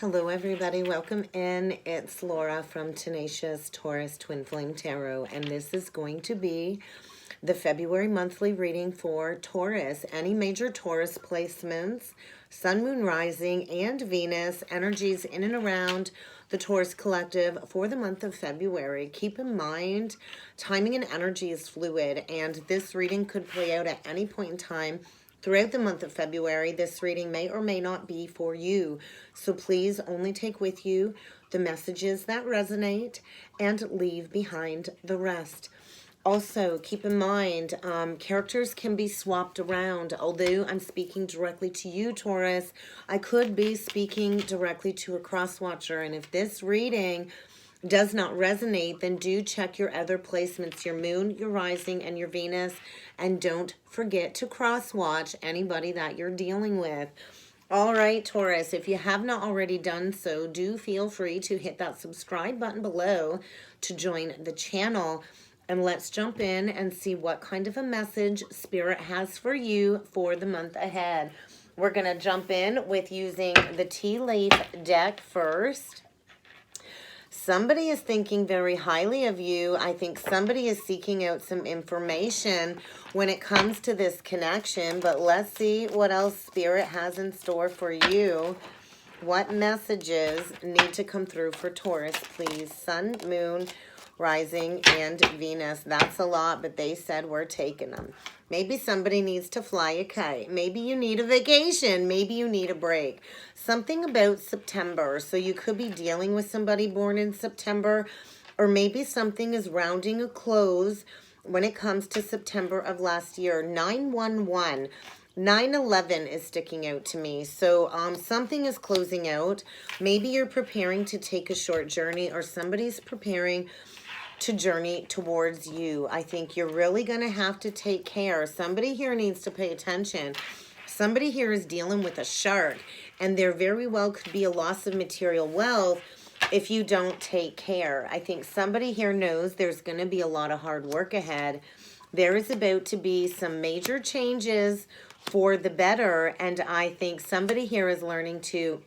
Hello everybody, welcome in. It's Laura from Tenacious Taurus Twin Flame Tarot, and this is going to be the February monthly reading for Taurus. Any major Taurus placements, Sun, Moon, Rising, and Venus energies in and around the Taurus collective for the month of February. Keep in mind, timing and energy is fluid, and this reading could play out at any point in time throughout the month of February. This reading may or may not be for you. So please only take with you the messages that resonate and leave behind the rest. Also, keep in mind, characters can be swapped around. Although I'm speaking directly to you, Taurus, I could be speaking directly to a cross-watcher. And if this reading does not resonate, then do check your other placements, your moon, your rising, and your Venus. And don't forget to cross-watch anybody that you're dealing with. All right, Taurus, if you have not already done so, do feel free to hit that subscribe button below to join the channel. And let's jump in and see what kind of a message Spirit has for you for the month ahead. We're going to jump in with using the tea leaf deck first. Somebody is thinking very highly of you. I think somebody is seeking out some information when it comes to this connection. But let's see what else Spirit has in store for you. What messages need to come through for Taurus, please? Sun, Moon, Rising, and Venus. That's a lot, but they said we're taking them. Maybe somebody needs to fly a kite. Maybe you need a vacation. Maybe you need a break. Something about September. So you could be dealing with somebody born in September, or maybe something is rounding a close when it comes to September of last year. 911. 9/11 is sticking out to me. So something is closing out. Maybe you're preparing to take a short journey, or somebody's preparing to journey towards you. I think you're really going to have to take care. Somebody here needs to pay attention. Somebody here is dealing with a shark, and there very well could be a loss of material wealth if you don't take care. I think somebody here knows there's going to be a lot of hard work ahead. There is about to be some major changes for the better, and I think somebody here is learning to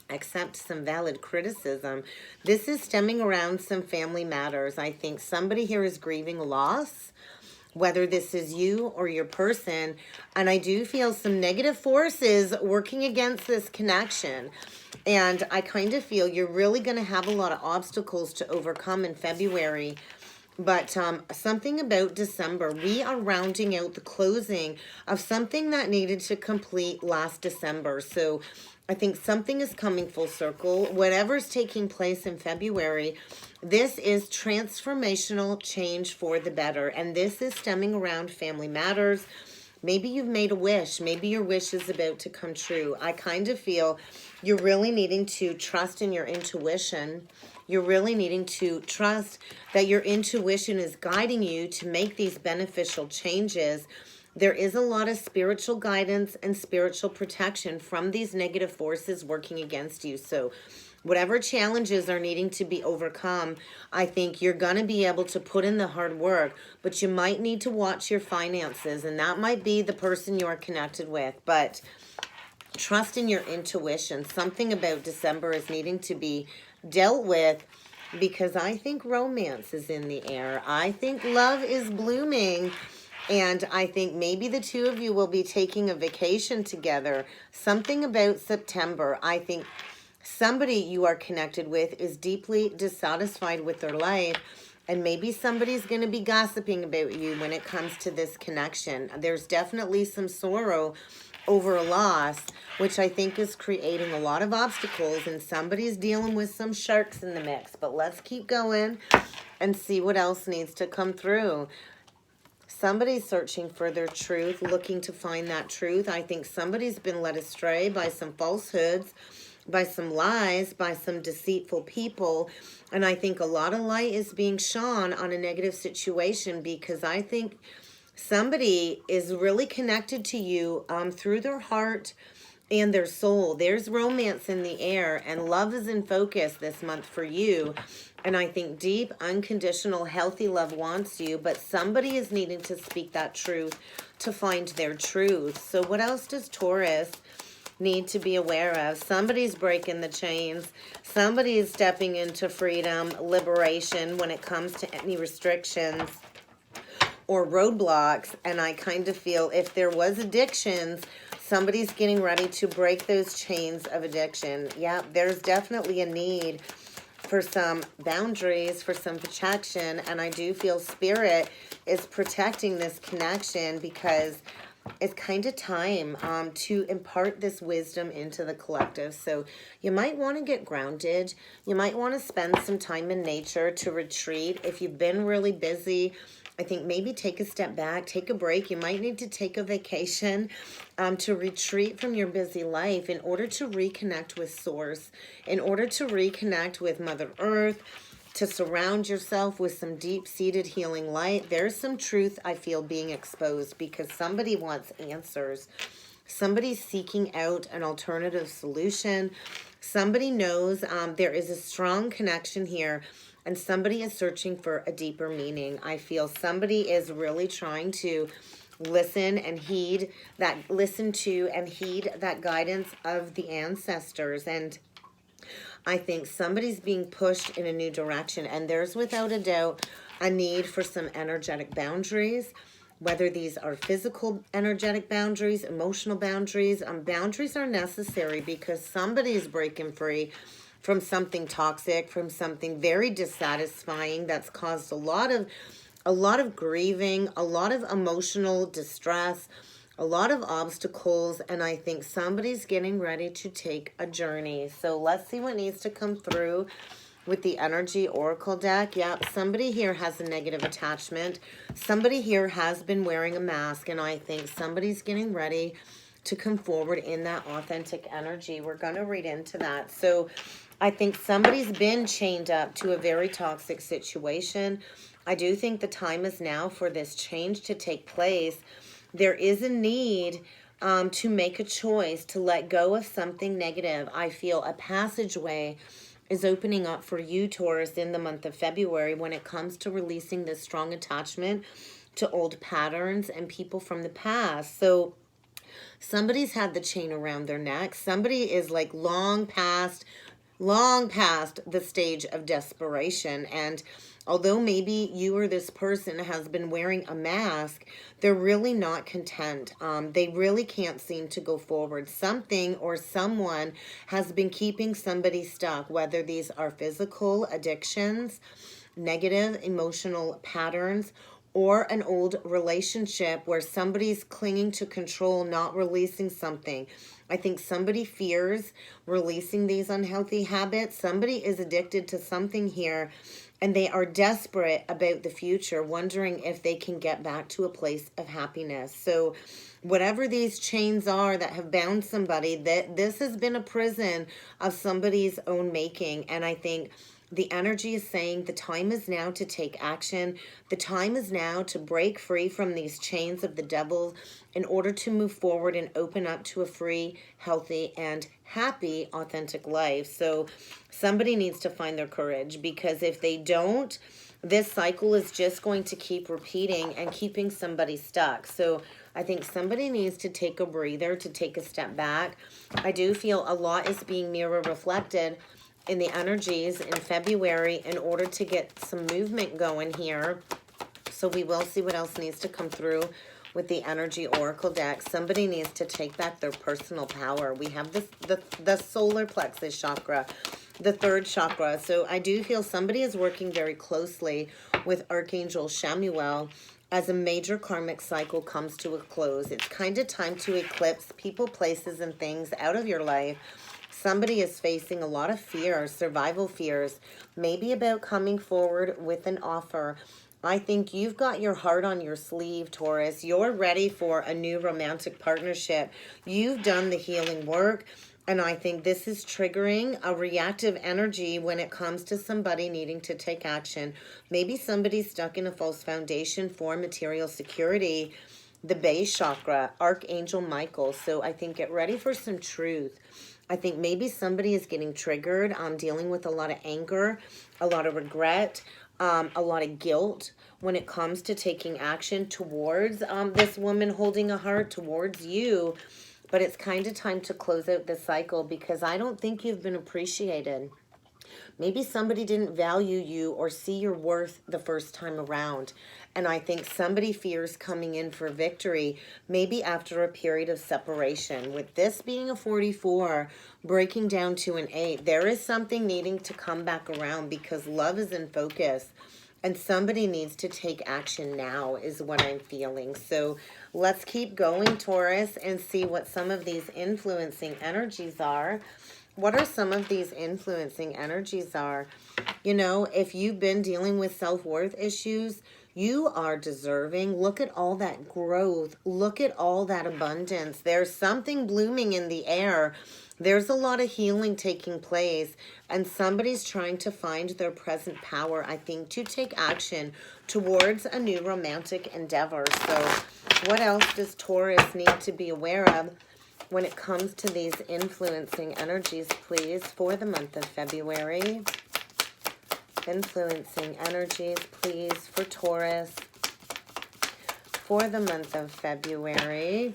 accept some valid criticism. This is stemming around some family matters. I think somebody here is grieving loss, whether this is you or your person, and I do feel some negative forces working against this connection. And I kind of feel you're really going to have a lot of obstacles to overcome in February. But something about December, we are rounding out the closing of something that needed to complete last December. So I think something is coming full circle. Whatever's taking place in February, this is transformational change for the better. And this is stemming around family matters. Maybe you've made a wish. Maybe your wish is about to come true. I kind of feel you're really needing to trust in your intuition. You're really needing to trust that your intuition is guiding you to make these beneficial changes. There is a lot of spiritual guidance and spiritual protection from these negative forces working against you. So whatever challenges are needing to be overcome, I think you're going to be able to put in the hard work, but you might need to watch your finances, and that might be the person you're connected with. But trust in your intuition. Something about December is needing to be dealt with, because I think romance is in the air. I think love is blooming, and I think maybe the two of you will be taking a vacation together. Something about September. I think somebody you are connected with is deeply dissatisfied with their life, and maybe somebody's going to be gossiping about you when it comes to this connection. There's definitely some sorrow over a loss, which I think is creating a lot of obstacles, and somebody's dealing with some sharks in the mix. But let's keep going and see what else needs to come through. Somebody's searching for their truth, looking to find that truth. I think somebody's been led astray by some falsehoods, by some lies, by some deceitful people. And I think a lot of light is being shone on a negative situation, because I think somebody is really connected to you through their heart and their soul. There's romance in the air, and love is in focus this month for you. And I think deep, unconditional, healthy love wants you, but somebody is needing to speak that truth to find their truth. So what else does Taurus need to be aware of. Somebody's breaking the chains. Somebody is stepping into freedom, liberation when it comes to any restrictions or roadblocks. And I kind of feel if there was addictions, somebody's getting ready to break those chains of addiction. Yeah, there's definitely a need for some boundaries, for some protection. And I do feel Spirit is protecting this connection because it's kind of time to impart this wisdom into the collective. So you might want to get grounded. You might want to spend some time in nature to retreat. If you've been really busy, I think maybe take a step back, take a break. You might need to take a vacation to retreat from your busy life in order to reconnect with Source, in order to reconnect with Mother Earth, to surround yourself with some deep-seated healing light. There's some truth I feel being exposed because somebody wants answers. Somebody's seeking out an alternative solution. Somebody knows there is a strong connection here, and somebody is searching for a deeper meaning. I feel somebody is really trying to listen and heed that, that guidance of the ancestors. And I think somebody's being pushed in a new direction, and there's without a doubt a need for some energetic boundaries, whether these are physical energetic boundaries, emotional boundaries. Boundaries are necessary because somebody's breaking free from something toxic, from something very dissatisfying that's caused a lot of grieving, a lot of emotional distress, a lot of obstacles, and I think somebody's getting ready to take a journey. So let's see what needs to come through with the Energy Oracle deck. Yep, somebody here has a negative attachment. Somebody here has been wearing a mask, and I think somebody's getting ready to come forward in that authentic energy. We're going to read into that. So I think somebody's been chained up to a very toxic situation. I do think the time is now for this change to take place. There is a need to make a choice to let go of something negative. I feel a passageway is opening up for you, Taurus, in the month of February when it comes to releasing this strong attachment to old patterns and people from the past. So somebody's had the chain around their neck. Somebody is like long past the stage of desperation. And although maybe you or this person has been wearing a mask, they're really not content. They really can't seem to go forward. Something or someone has been keeping somebody stuck, whether these are physical addictions, negative emotional patterns, or an old relationship where somebody's clinging to control, not releasing something. I think somebody fears releasing these unhealthy habits. Somebody is addicted to something here, and they are desperate about the future, wondering if they can get back to a place of happiness. So whatever these chains are that have bound somebody, that this has been a prison of somebody's own making. And I think the energy is saying the time is now to take action. The time is now to break free from these chains of the devil in order to move forward and open up to a free, healthy, and happy, authentic life. So somebody needs to find their courage, because if they don't, this cycle is just going to keep repeating and keeping somebody stuck. So I think somebody needs to take a breather, to take a step back. I do feel a lot is being mirror reflected in the energies in February in order to get some movement going here. So we will see what else needs to come through with the Energy Oracle deck. Somebody needs to take back their personal power. We have the solar plexus chakra, the third chakra. So I do feel somebody is working very closely with Archangel Chamuel as a major karmic cycle comes to a close. It's kind of time to eclipse people, places, and things out of your life. Somebody is facing a lot of fear, survival fears, maybe about coming forward with an offer. I think you've got your heart on your sleeve, Taurus. You're ready for a new romantic partnership. You've done the healing work, and I think this is triggering a reactive energy when it comes to somebody needing to take action. Maybe somebody's stuck in a false foundation for material security. The base chakra, Archangel Michael. So I think get ready for some truth. I think maybe somebody is getting triggered. Dealing with a lot of anger, a lot of regret, a lot of guilt when it comes to taking action towards this woman holding a heart towards you. but it's kind of time to close out this cycle because I don't think you've been appreciated. Maybe somebody didn't value you or see your worth the first time around. And I think somebody fears coming in for victory, maybe after a period of separation. With this being a 44, breaking down to an 8, there is something needing to come back around because love is in focus. And somebody needs to take action now is what I'm feeling. So let's keep going, Taurus, and see what some of these influencing energies are. What are some of these influencing energies are? You know, if you've been dealing with self-worth issues, you are deserving. Look at all that growth. Look at all that abundance. There's something blooming in the air. There's a lot of healing taking place, and somebody's trying to find their present power, I think, to take action towards a new romantic endeavor. So what else does Taurus need to be aware of when it comes to these influencing energies, please, for the month of February? Influencing energies, please, for Taurus for the month of February.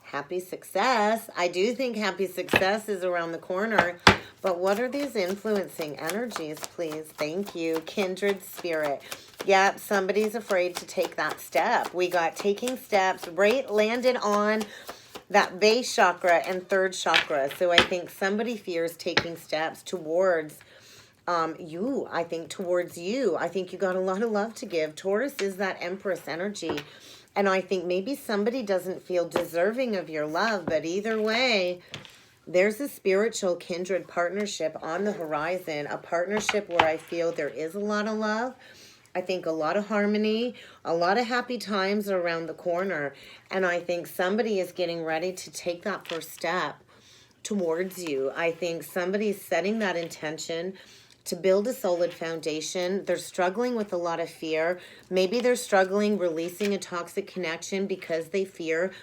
Happy success. I do think happy success is around the corner, but what are these influencing energies, please? Thank you. Kindred spirit. Yeah, somebody's afraid to take that step. We got taking steps, right? Landed on that base chakra and third chakra. So I think somebody fears taking steps towards you. I think towards you. I think you got a lot of love to give. Taurus is that Empress energy. And I think maybe somebody doesn't feel deserving of your love. But either way, there's a spiritual kindred partnership on the horizon. A partnership where I feel there is a lot of love. I think a lot of harmony, a lot of happy times are around the corner. And I think somebody is getting ready to take that first step towards you. I think somebody's setting that intention to build a solid foundation. They're struggling with a lot of fear. Maybe they're struggling releasing a toxic connection because they fear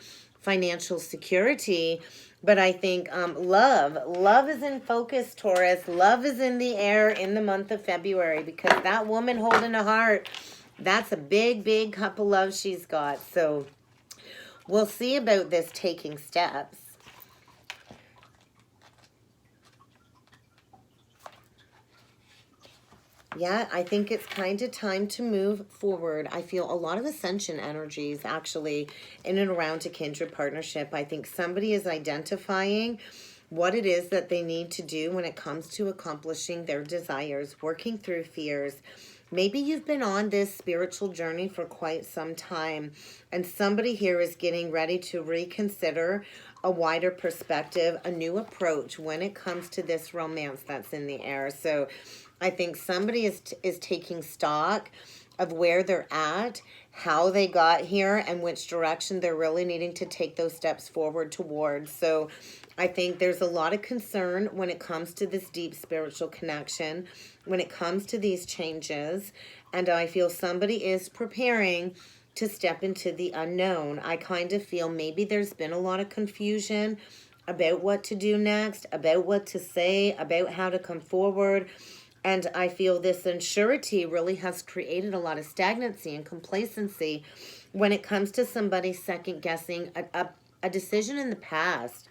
financial security. But I think love is in focus, Taurus. Love is in the air in the month of February because that woman holding a heart, that's a big, big cup of love she's got. So we'll see about this taking steps. Yeah, I think it's kind of time to move forward. I feel a lot of ascension energies actually in and around a kindred partnership. I think somebody is identifying what it is that they need to do when it comes to accomplishing their desires, working through fears. Maybe you've been on this spiritual journey for quite some time, and somebody here is getting ready to reconsider a wider perspective, a new approach when it comes to this romance that's in the air. So I think somebody is taking stock of where they're at, how they got here, and which direction they're really needing to take those steps forward towards. So I think there's a lot of concern when it comes to this deep spiritual connection, when it comes to these changes, and I feel somebody is preparing to step into the unknown. I kind of feel maybe there's been a lot of confusion about what to do next, about what to say, about how to come forward. And I feel this unsurety really has created a lot of stagnancy and complacency when it comes to somebody second guessing a decision in the past.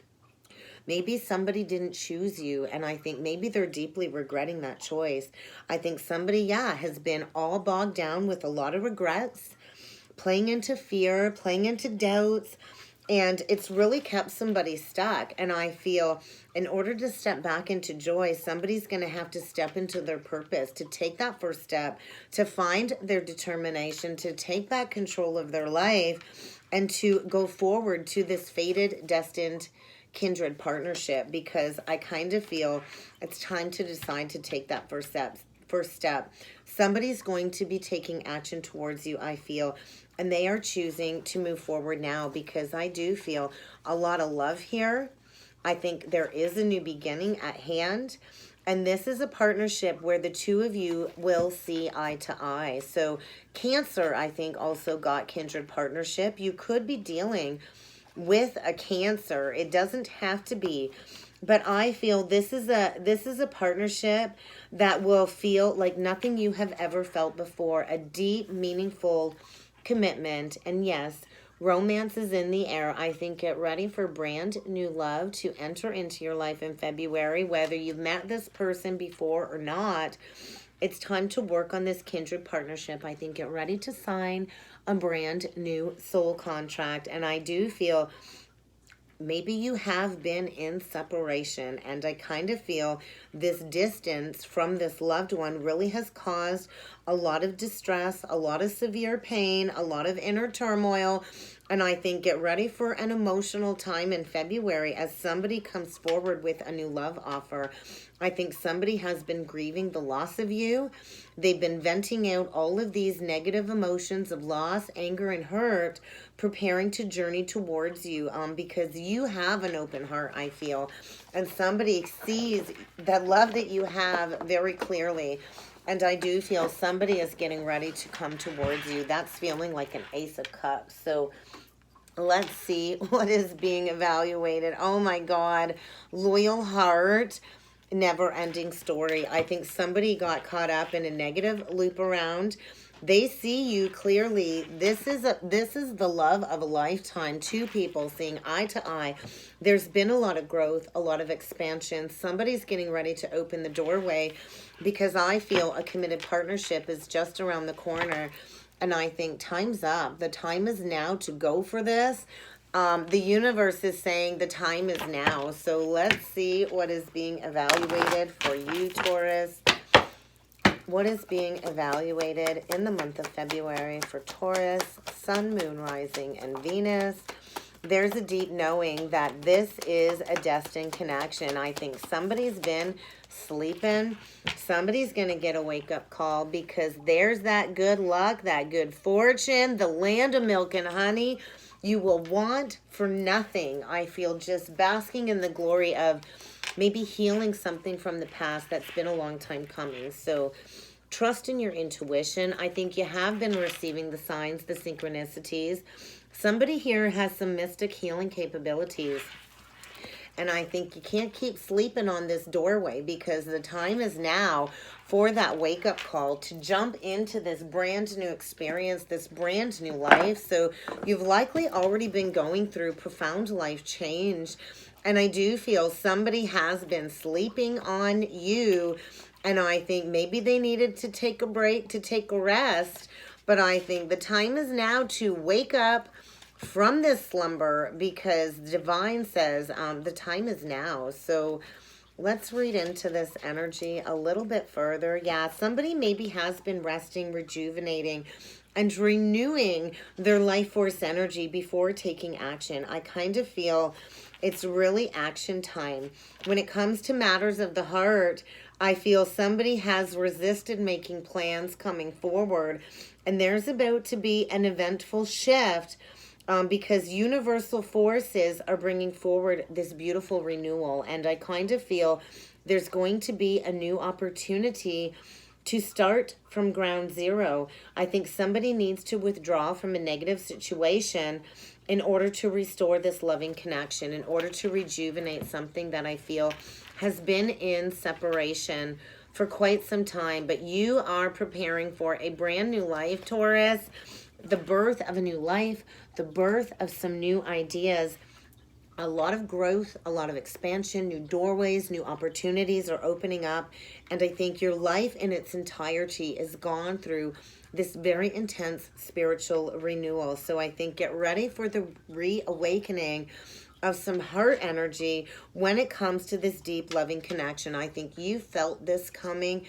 Maybe somebody didn't choose you, and I think maybe they're deeply regretting that choice. I think somebody, yeah, has been all bogged down with a lot of regrets, playing into fear, playing into doubts, and it's really kept somebody stuck. And I feel in order to step back into joy, somebody's going to have to step into their purpose, to take that first step, to find their determination, to take back control of their life, and to go forward to this fated, destined kindred partnership, because I kind of feel it's time to decide to take that first step. Somebody's going to be taking action towards you, I feel, and they are choosing to move forward now, because I do feel a lot of love here. I think there is a new beginning at hand, and this is a partnership where the two of you will see eye to eye. So Cancer, I think, also got kindred partnership. You could be dealing with a Cancer. It doesn't have to be, but I feel this is a partnership that will feel like nothing you have ever felt before, a deep, meaningful commitment. And yes, Romance is in the air. I think get ready for brand new love to enter into your life in February. Whether you've met this person before or not, it's time to work on this kindred partnership. I think get ready to sign a brand new soul contract. And I do feel maybe you have been in separation, and I kind of feel this distance from this loved one really has caused a lot of distress, a lot of severe pain, a lot of inner turmoil. And I think get ready for an emotional time in February as somebody comes forward with a new love offer. I think somebody has been grieving the loss of you. They've been venting out all of these negative emotions of loss, anger, and hurt, preparing to journey towards you, because you have an open heart, I feel. And somebody sees that love that you have very clearly. And I do feel somebody is getting ready to come towards you. That's feeling like an Ace of Cups. So let's see what is being evaluated. Oh my God. Loyal heart. Never ending story. I think somebody got caught up in a negative loop around. They see you clearly. This is the love of a lifetime. Two people seeing eye to eye. There's been a lot of growth, a lot of expansion. Somebody's getting ready to open the doorway, because I feel a committed partnership is just around the corner. And I think time's up. The time is now to go for this. The universe is saying the time is now. So let's see what is being evaluated for you, Taurus. What is being evaluated in the month of February for Taurus, Sun, Moon, Rising, and Venus? There's a deep knowing that this is a destined connection. I think somebody's been sleeping. Somebody's going to get a wake-up call, because there's that good luck, that good fortune, the land of milk and honey. You will want for nothing. I feel just basking in the glory of maybe healing something from the past that's been a long time coming. So trust in your intuition. I think you have been receiving the signs, the synchronicities. Somebody here has some mystic healing capabilities. And I think you can't keep sleeping on this doorway, because the time is now for that wake-up call to jump into this brand new experience, this brand new life. So you've likely already been going through profound life change. And I do feel somebody has been sleeping on you. And I think maybe they needed to take a break, to take a rest. But I think the time is now to wake up from this slumber, because divine says the time is now. So let's read into this energy a little bit further. Yeah, somebody maybe has been resting, rejuvenating, and renewing their life force energy before taking action. I kind of feel it's really action time. When it comes to matters of the heart, I feel somebody has resisted making plans coming forward, and there's about to be an eventful shift. Because universal forces are bringing forward this beautiful renewal. And I kind of feel there's going to be a new opportunity to start from ground zero. I think somebody needs to withdraw from a negative situation in order to restore this loving connection, in order to rejuvenate something that I feel has been in separation for quite some time. But you are preparing for a brand new life, Taurus. The birth of a new life, the birth of some new ideas, a lot of growth, a lot of expansion, new doorways, new opportunities are opening up. And I think your life in its entirety is gone through this very intense spiritual renewal. So I think get ready for the reawakening of some heart energy when it comes to this deep loving connection. I think you felt this coming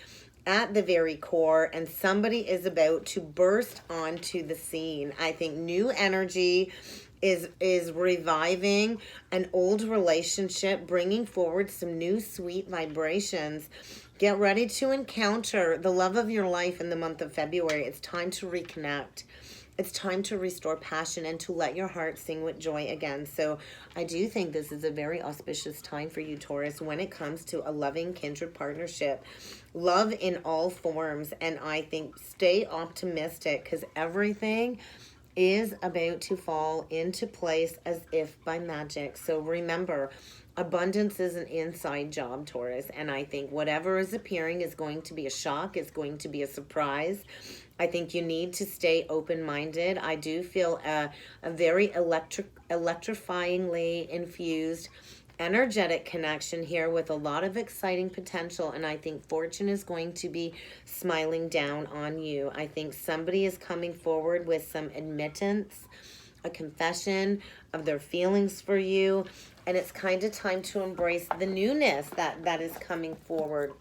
at the very core, and somebody is about to burst onto the scene. I think new energy is reviving an old relationship, bringing forward some new sweet vibrations. Get ready to encounter the love of your life in the month of February. It's time to reconnect. It's time to restore passion and to let your heart sing with joy again. So I do think this is a very auspicious time for you, Taurus, when it comes to a loving kindred partnership. Love in all forms. And I think stay optimistic, because everything is about to fall into place as if by magic. So remember, abundance is an inside job, Taurus. And I think whatever is appearing is going to be a shock, is going to be a surprise. I think you need to stay open-minded. I do feel a very electrifyingly infused energetic connection here with a lot of exciting potential, and I think fortune is going to be smiling down on you. I think somebody is coming forward with some admittance, a confession of their feelings for you, and it's kind of time to embrace the newness that is coming forward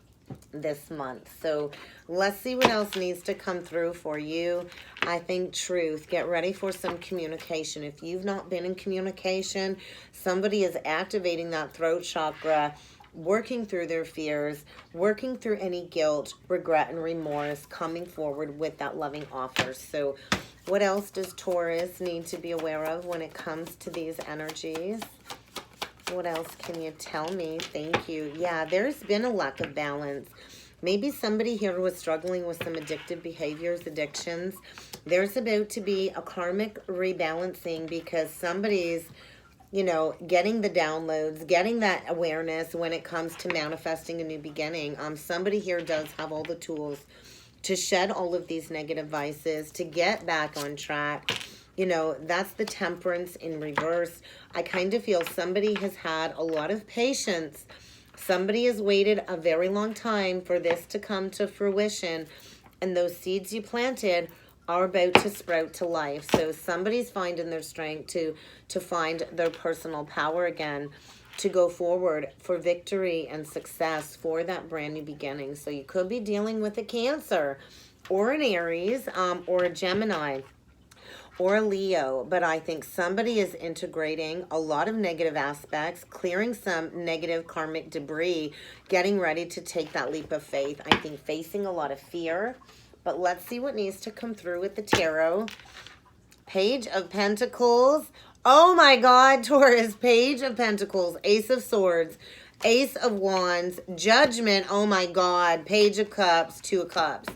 this month. So let's see what else needs to come through for you. I think truth. Get ready for some communication. If you've not been in communication, somebody is activating that throat chakra, working through their fears, working through any guilt, regret, and remorse, coming forward with that loving offer. So what else does Taurus need to be aware of when it comes to these energies? What else can you tell me? Thank you. Yeah, there's been a lack of balance. Maybe somebody here was struggling with some addictive behaviors, addictions. There's about to be a karmic rebalancing because somebody's, you know, getting the downloads, getting that awareness when it comes to manifesting a new beginning. Somebody here does have all the tools to shed all of these negative vices, to get back on track. You know, that's the Temperance in reverse. I kind of feel somebody has had a lot of patience. Somebody has waited a very long time for this to come to fruition. And those seeds you planted are about to sprout to life. So somebody's finding their strength to find their personal power again, to go forward for victory and success for that brand new beginning. So you could be dealing with a Cancer or an Aries or a Gemini or a Leo, but I think somebody is integrating a lot of negative aspects, clearing some negative karmic debris, getting ready to take that leap of faith. I think facing a lot of fear, but let's see what needs to come through with the tarot. Page of Pentacles. Oh my God, Taurus. Page of Pentacles, Ace of Swords, Ace of Wands, Judgment. Oh my God, Page of Cups, Two of Cups.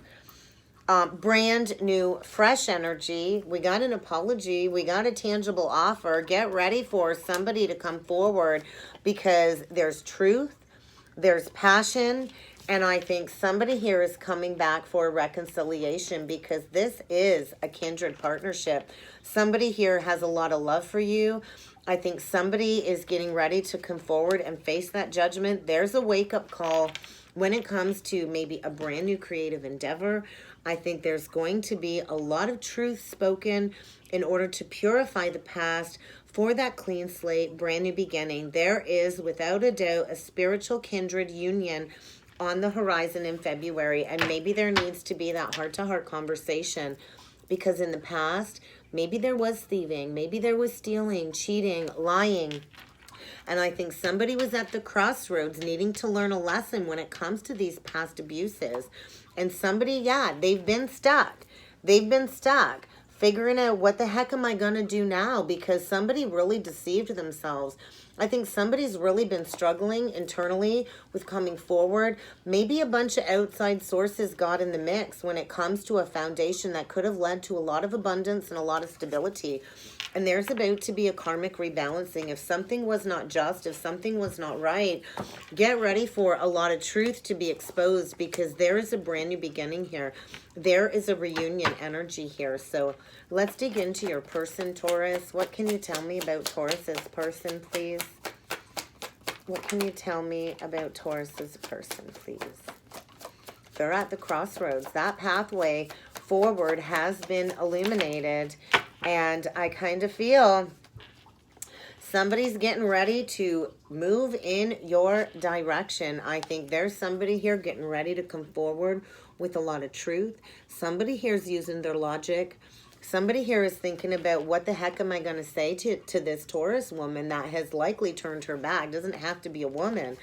Brand new, fresh energy. We got an apology. We got a tangible offer. Get ready for somebody to come forward because there's truth, there's passion, and I think somebody here is coming back for reconciliation because this is a kindred partnership. Somebody here has a lot of love for you. I think somebody is getting ready to come forward and face that judgment. There's a wake-up call when it comes to maybe a brand new creative endeavor. I think there's going to be a lot of truth spoken in order to purify the past for that clean slate, brand new beginning. There is, without a doubt, a spiritual kindred union on the horizon in February, and maybe there needs to be that heart-to-heart conversation because in the past, maybe there was thieving, maybe there was stealing, cheating, lying. And I think somebody was at the crossroads needing to learn a lesson when it comes to these past abuses. And somebody, yeah, they've been stuck. They've been stuck figuring out what the heck am I going to do now because somebody really deceived themselves. I think somebody's really been struggling internally with coming forward. Maybe a bunch of outside sources got in the mix when it comes to a foundation that could have led to a lot of abundance and a lot of stability. And there's about to be a karmic rebalancing. If something was not just, if something was not right, get ready for a lot of truth to be exposed because there is a brand new beginning here. There is a reunion energy here. So let's dig into your person, Taurus. What can you tell me about Taurus's person, please? What can you tell me about Taurus's person, please? They're at the crossroads. That pathway forward has been illuminated. And I kind of feel somebody's getting ready to move in your direction. I think there's somebody here getting ready to come forward with a lot of truth. Somebody here is using their logic. Somebody here is thinking about what the heck am I going to say to this Taurus woman that has likely turned her back. Doesn't have to be a woman.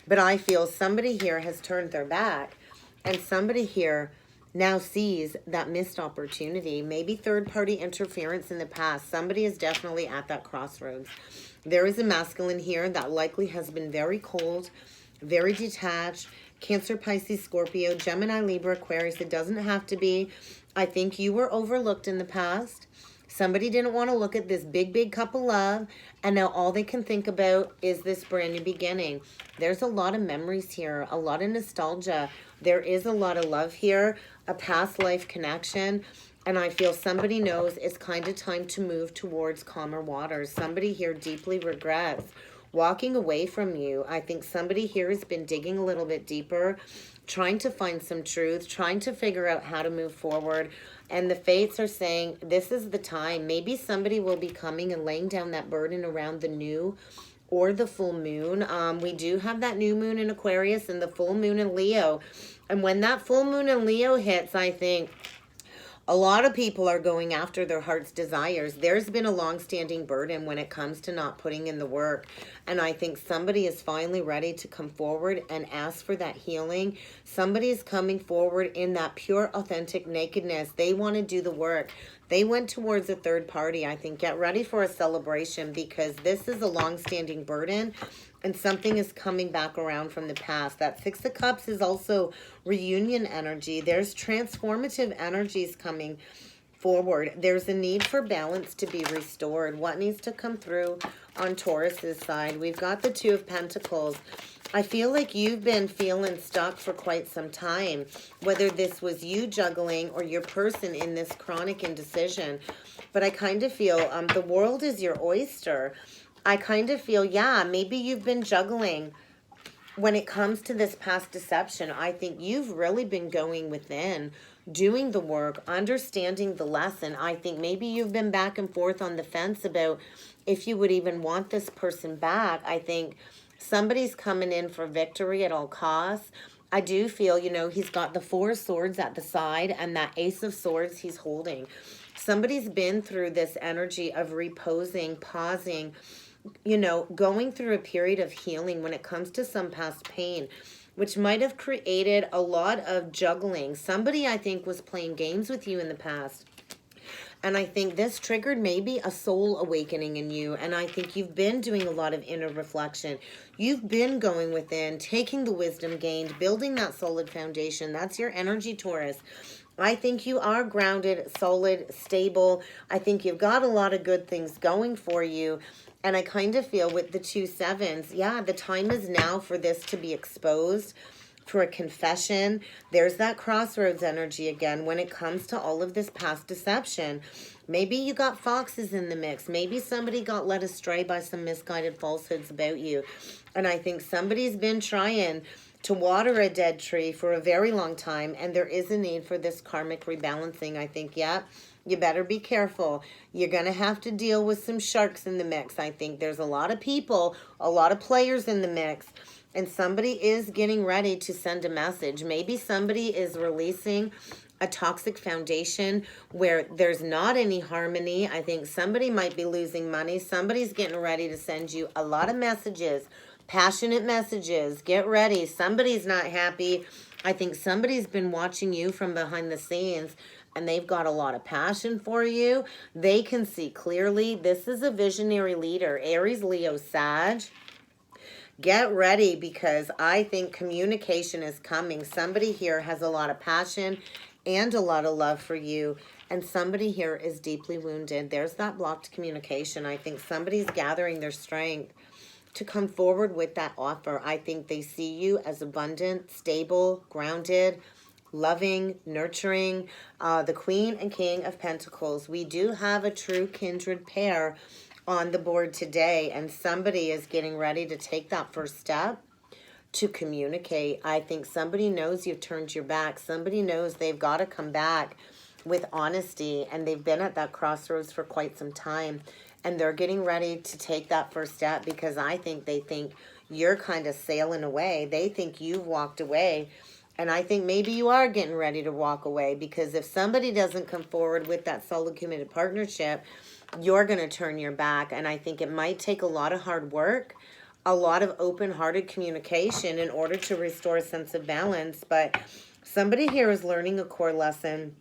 But I feel somebody here has turned their back. And somebody here now sees that missed opportunity, maybe third-party interference in the past. Somebody is definitely at that crossroads. There is a masculine here that likely has been very cold, very detached. Cancer, Pisces, Scorpio, Gemini, Libra, Aquarius. It doesn't have to be. I think you were overlooked in the past. Somebody didn't want to look at this big, big cup of love, and now all they can think about is this brand new beginning. There's a lot of memories here, a lot of nostalgia. There is a lot of love here, a past life connection, and I feel somebody knows it's kind of time to move towards calmer waters. Somebody here deeply regrets walking away from you. I think somebody here has been digging a little bit deeper, trying to find some truth, trying to figure out how to move forward. And the fates are saying this is the time. Maybe somebody will be coming and laying down that burden around the new or the full moon. We do have that new moon in Aquarius and the full moon in Leo. And when that full moon in Leo hits, I think a lot of people are going after their heart's desires. There's been a long-standing burden when it comes to not putting in the work. And I think somebody is finally ready to come forward and ask for that healing. Somebody is coming forward in that pure, authentic nakedness. They want to do the work. They went towards a third party. I think get ready for a celebration, because this is a long-standing burden and something is coming back around from the past. That Six of Cups is also reunion energy. There's transformative energies coming forward. There's a need for balance to be restored. What needs to come through on Taurus's side? We've got the Two of Pentacles. I feel like you've been feeling stuck for quite some time, whether this was you juggling or your person in this chronic indecision. But I kind of feel the world is your oyster. I kind of feel, yeah, maybe you've been juggling when it comes to this past deception. I think you've really been going within, doing the work, understanding the lesson. I think maybe you've been back and forth on the fence about if you would even want this person back. I think somebody's coming in for victory at all costs. I do feel, you know, he's got the Four of Swords at the side and that Ace of Swords he's holding. Somebody's been through this energy of reposing, pausing, you know, going through a period of healing when it comes to some past pain, which might have created a lot of juggling. Somebody, I think, was playing games with you in the past. And I think this triggered maybe a soul awakening in you. And I think you've been doing a lot of inner reflection. You've been going within, taking the wisdom gained, building that solid foundation. That's your energy, Taurus. I think you are grounded, solid, stable. I think you've got a lot of good things going for you. And I kind of feel with the 2 sevens, yeah, the time is now for this to be exposed, for a confession. There's that crossroads energy again when it comes to all of this past deception. Maybe you got foxes in the mix. Maybe somebody got led astray by some misguided falsehoods about you. And I think somebody's been trying to water a dead tree for a very long time, and there is a need for this karmic rebalancing. I think, yeah, you better be careful. You're going to have to deal with some sharks in the mix. I think there's a lot of people, a lot of players in the mix, and somebody is getting ready to send a message. Maybe somebody is releasing a toxic foundation where there's not any harmony. I think somebody might be losing money. Somebody's getting ready to send you a lot of messages, passionate messages. Get ready. Somebody's not happy. I think somebody's been watching you from behind the scenes, and they've got a lot of passion for you. They can see clearly. This is a visionary leader. Aries, Leo, Sag. Get ready, because I think communication is coming. Somebody here has a lot of passion and a lot of love for you, and somebody here is deeply wounded. There's that blocked communication. I think somebody's gathering their strength to come forward with that offer. I think they see you as abundant, stable, grounded, loving, nurturing. The Queen and King of Pentacles. We do have a true kindred pair on the board today, and somebody is getting ready to take that first step to communicate. I think somebody knows you've turned your back. Somebody knows they've got to come back with honesty, and they've been at that crossroads for quite some time, and they're getting ready to take that first step, because I think they think you're kind of sailing away. They think you've walked away, and I think maybe you are getting ready to walk away, because if somebody doesn't come forward with that solid committed partnership, you're going to turn your back. And I think it might take a lot of hard work, a lot of open-hearted communication in order to restore a sense of balance. But somebody here is learning a core lesson.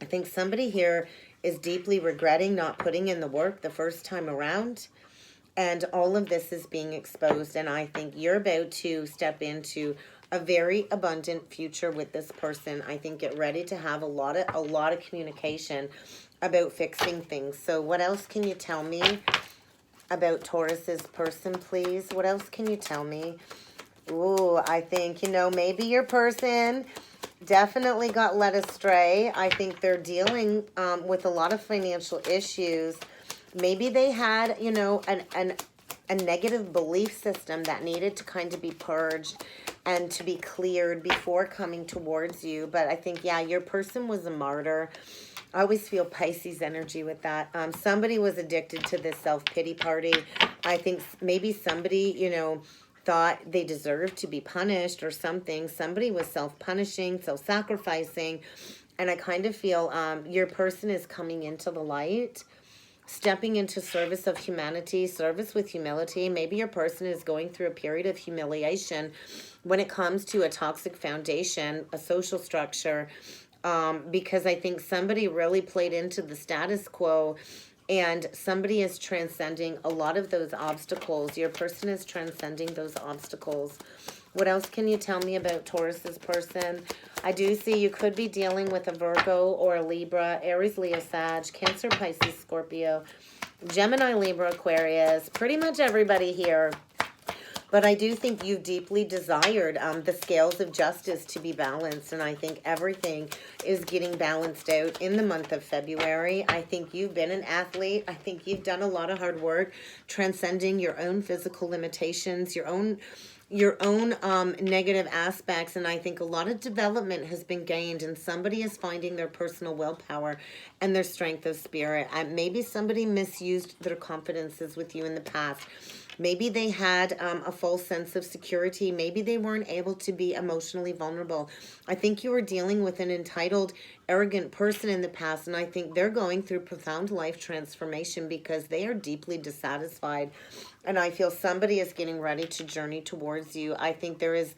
I think somebody here is deeply regretting not putting in the work the first time around. And all of this is being exposed. And I think you're about to step into a very abundant future with this person. I think get ready to have a lot of communication. about fixing things. So what else can you tell me about Taurus's person, please? What else can you tell me? Ooh, I think, you know, maybe your person definitely got led astray. I think they're dealing with a lot of financial issues. Maybe they had, you know, a negative belief system that needed to kind of be purged and to be cleared before coming towards you. But I think, yeah, your person was a martyr. I always feel Pisces energy with that. Somebody was addicted to this self-pity party. I think maybe somebody, you know, thought they deserved to be punished or something. Somebody was self-punishing, self-sacrificing. And I kind of feel your person is coming into the light, stepping into service of humanity, service with humility. Maybe your person is going through a period of humiliation when it comes to a toxic foundation, a social structure, because I think somebody really played into the status quo, and somebody is transcending a lot of those obstacles. Your person is transcending those obstacles. What else can you tell me about Taurus's person? I do see you could be dealing with a Virgo or a Libra, Aries, Leo, Sag, Cancer, Pisces, Scorpio, Gemini, Libra, Aquarius, pretty much everybody here. But I do think you deeply desired the scales of justice to be balanced. And I think everything is getting balanced out in the month of February. I think you've been an athlete. I think you've done a lot of hard work transcending your own physical limitations, your own negative aspects. And I think a lot of development has been gained, and somebody is finding their personal willpower and their strength of spirit. Maybe somebody misused their confidences with you in the past. Maybe they had a false sense of security. Maybe they weren't able to be emotionally vulnerable. I think you were dealing with an entitled, arrogant person in the past, and I think they're going through profound life transformation because they are deeply dissatisfied. And I feel somebody is getting ready to journey towards you. I think there is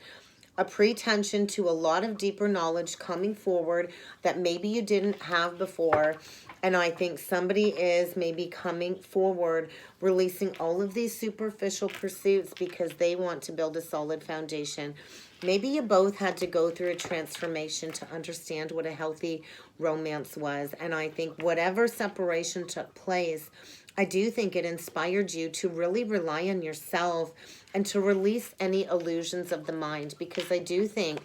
a pretension to a lot of deeper knowledge coming forward that maybe you didn't have before. And I think somebody is maybe coming forward, releasing all of these superficial pursuits because they want to build a solid foundation. Maybe you both had to go through a transformation to understand what a healthy romance was. And I think whatever separation took place, I do think it inspired you to really rely on yourself and to release any illusions of the mind, because I do think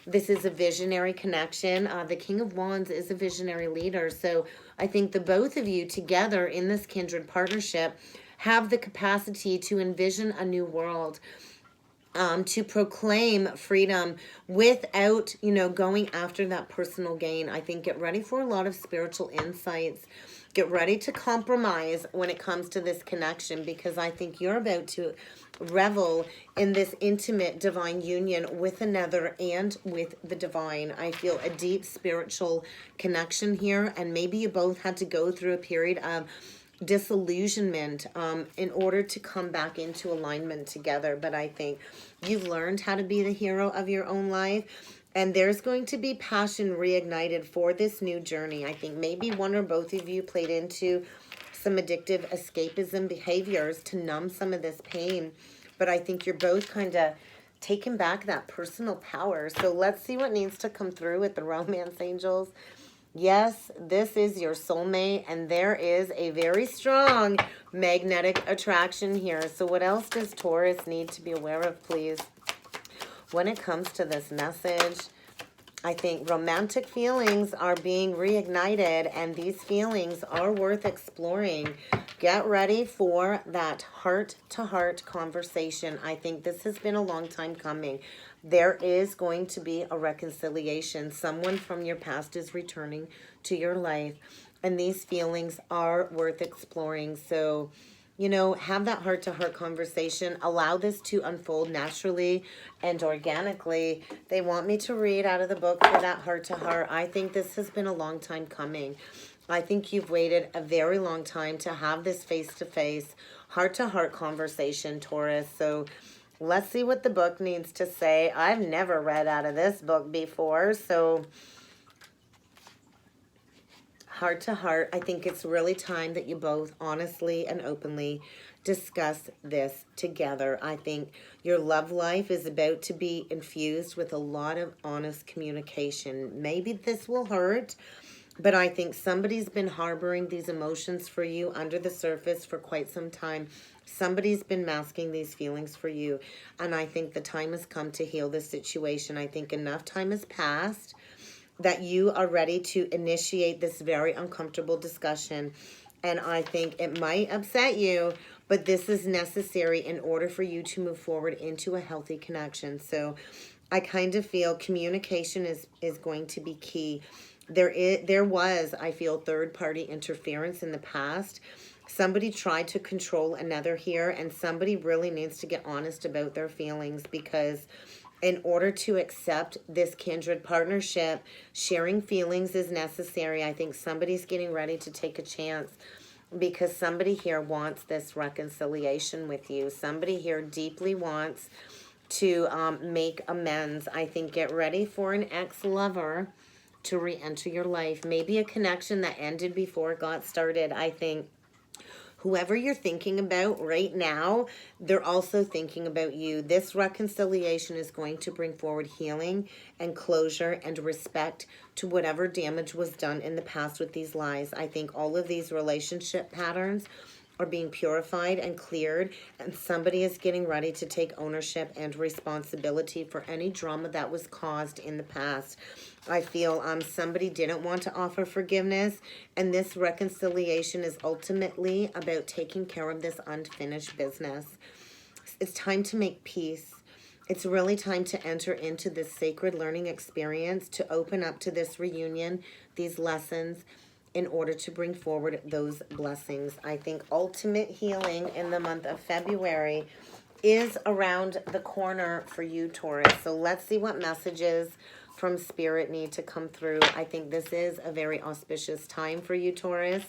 this is a visionary connection. The King of Wands is a visionary leader. So I think the both of you together in this kindred partnership have the capacity to envision a new world, to proclaim freedom without, you know, going after that personal gain. I think get ready for a lot of spiritual insights. Get ready to compromise when it comes to this connection, because I think you're about to revel in this intimate divine union with another and with the divine. I feel a deep spiritual connection here, and maybe you both had to go through a period of disillusionment in order to come back into alignment together. But I think you've learned how to be the hero of your own life, and there's going to be passion reignited for this new journey. I think maybe one or both of you played into some addictive escapism behaviors to numb some of this pain. But I think you're both kind of taking back that personal power. So let's see what needs to come through with the romance angels. Yes, this is your soulmate, and there is a very strong magnetic attraction here. So what else does Taurus need to be aware of, please? When it comes to this message, I think romantic feelings are being reignited, and these feelings are worth exploring. Get ready for that heart-to-heart conversation. I think this has been a long time coming. There is going to be a reconciliation. Someone from your past is returning to your life, and these feelings are worth exploring. So, you know, have that heart-to-heart conversation. Allow this to unfold naturally and organically. They want me to read out of the book for that heart-to-heart. I think this has been a long time coming. I think you've waited a very long time to have this face-to-face, heart-to-heart conversation, Taurus. So let's see what the book needs to say. I've never read out of this book before, so heart to heart, I think it's really time that you both honestly and openly discuss this together. I think your love life is about to be infused with a lot of honest communication. Maybe this will hurt. But I think somebody's been harboring these emotions for you under the surface for quite some time. Somebody's been masking these feelings for you. And I think the time has come to heal this situation. I think enough time has passed that you are ready to initiate this very uncomfortable discussion. And I think it might upset you, but this is necessary in order for you to move forward into a healthy connection. So I kind of feel communication is going to be key. There was, I feel, third-party interference in the past. Somebody tried to control another here, and somebody really needs to get honest about their feelings, because in order to accept this kindred partnership, sharing feelings is necessary. I think somebody's getting ready to take a chance, because somebody here wants this reconciliation with you. Somebody here deeply wants to make amends. I think get ready for an ex-lover to re-enter your life. Maybe a connection that ended before it got started. I think whoever you're thinking about right now, they're also thinking about you. This reconciliation is going to bring forward healing and closure and respect to whatever damage was done in the past with these lies. I think all of these relationship patterns are being purified and cleared, and somebody is getting ready to take ownership and responsibility for any drama that was caused in the past. I feel somebody didn't want to offer forgiveness, and this reconciliation is ultimately about taking care of this unfinished business. It's time to make peace. It's really time to enter into this sacred learning experience, to open up to this reunion, these lessons, in order to bring forward those blessings. I think ultimate healing in the month of February is around the corner for you, Taurus. So let's see what messages from Spirit need to come through. I think this is a very auspicious time for you, Taurus,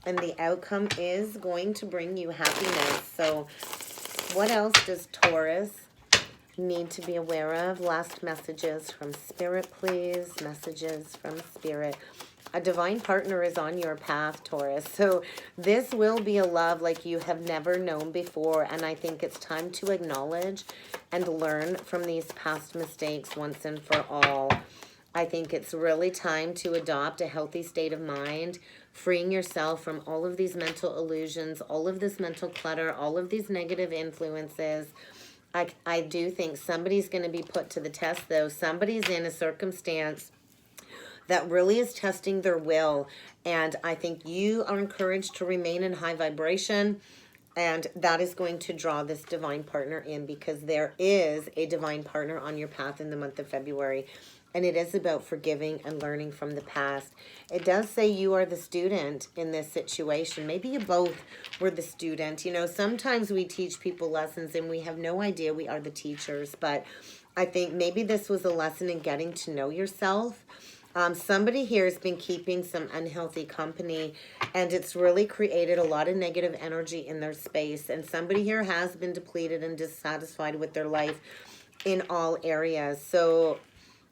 and the outcome is going to bring you happiness. So what else does Taurus need to be aware of? Last messages from Spirit, please. Messages from Spirit. A divine partner is on your path, Taurus. So this will be a love like you have never known before. And I think it's time to acknowledge and learn from these past mistakes once and for all. I think it's really time to adopt a healthy state of mind, freeing yourself from all of these mental illusions, all of this mental clutter, all of these negative influences. I do think somebody's going to be put to the test, though. Somebody's in a circumstance that really is testing their will. And I think you are encouraged to remain in high vibration. And that is going to draw this divine partner in, because there is a divine partner on your path in the month of February. And it is about forgiving and learning from the past. It does say you are the student in this situation. Maybe you both were the student. You know, sometimes we teach people lessons and we have no idea we are the teachers. But I think maybe this was a lesson in getting to know yourself. Somebody here has been keeping some unhealthy company, and it's really created a lot of negative energy in their space. And somebody here has been depleted and dissatisfied with their life in all areas. So,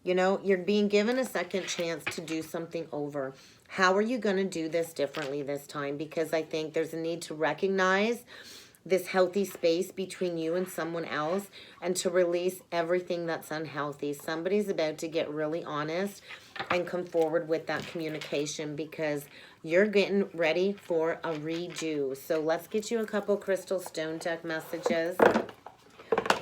you know, you're being given a second chance to do something over. How are you going to do this differently this time? Because I think there's a need to recognize this healthy space between you and someone else, and to release everything that's unhealthy. Somebody's about to get really honest and come forward with that communication, because you're getting ready for a redo. So let's get you a couple crystal stone deck messages.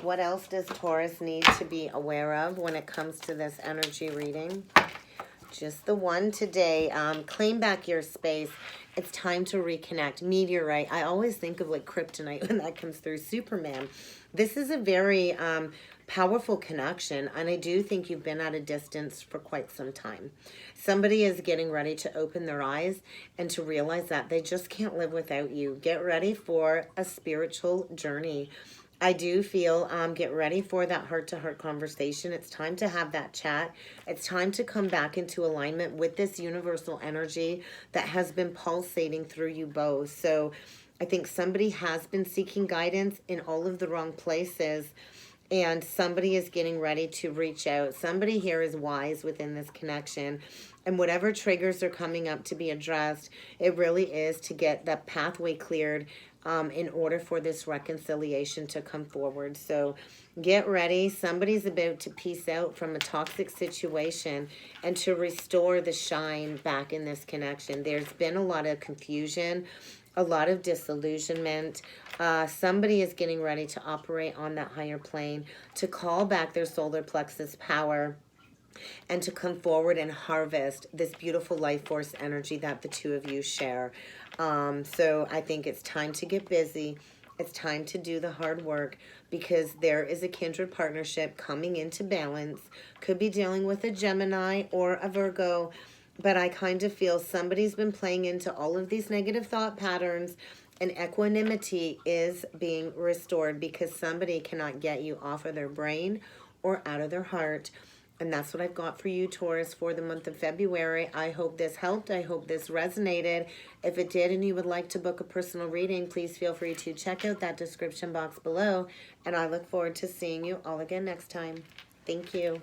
What else does Taurus need to be aware of when it comes to this energy reading? Just the one today. Claim back your space. It's time to reconnect. Meteorite. I always think of like kryptonite when that comes through. Superman. This is a very powerful connection, and I do think you've been at a distance for quite some time. Somebody is getting ready to open their eyes and to realize that they just can't live without you. Get ready for a spiritual journey. I do feel, get ready for that heart-to-heart conversation. It's time to have that chat. It's time to come back into alignment with this universal energy that has been pulsating through you both. So I think somebody has been seeking guidance in all of the wrong places, and somebody is getting ready to reach out. Somebody here is wise within this connection. And whatever triggers are coming up to be addressed, it really is to get that pathway cleared in order for this reconciliation to come forward. So get ready. Somebody's about to peace out from a toxic situation and to restore the shine back in this connection. There's been a lot of confusion, a lot of disillusionment. Somebody is getting ready to operate on that higher plane, to call back their solar plexus power, and to come forward and harvest this beautiful life force energy that the two of you share. So I think it's time to get busy. It's time to do the hard work, because there is a kindred partnership coming into balance. Could be dealing with a Gemini or a Virgo, but I kind of feel somebody's been playing into all of these negative thought patterns, and equanimity is being restored because somebody cannot get you off of their brain or out of their heart. And that's what I've got for you, Taurus, for the month of February. I hope this helped. I hope this resonated. If it did and you would like to book a personal reading, please feel free to check out that description box below. And I look forward to seeing you all again next time. Thank you.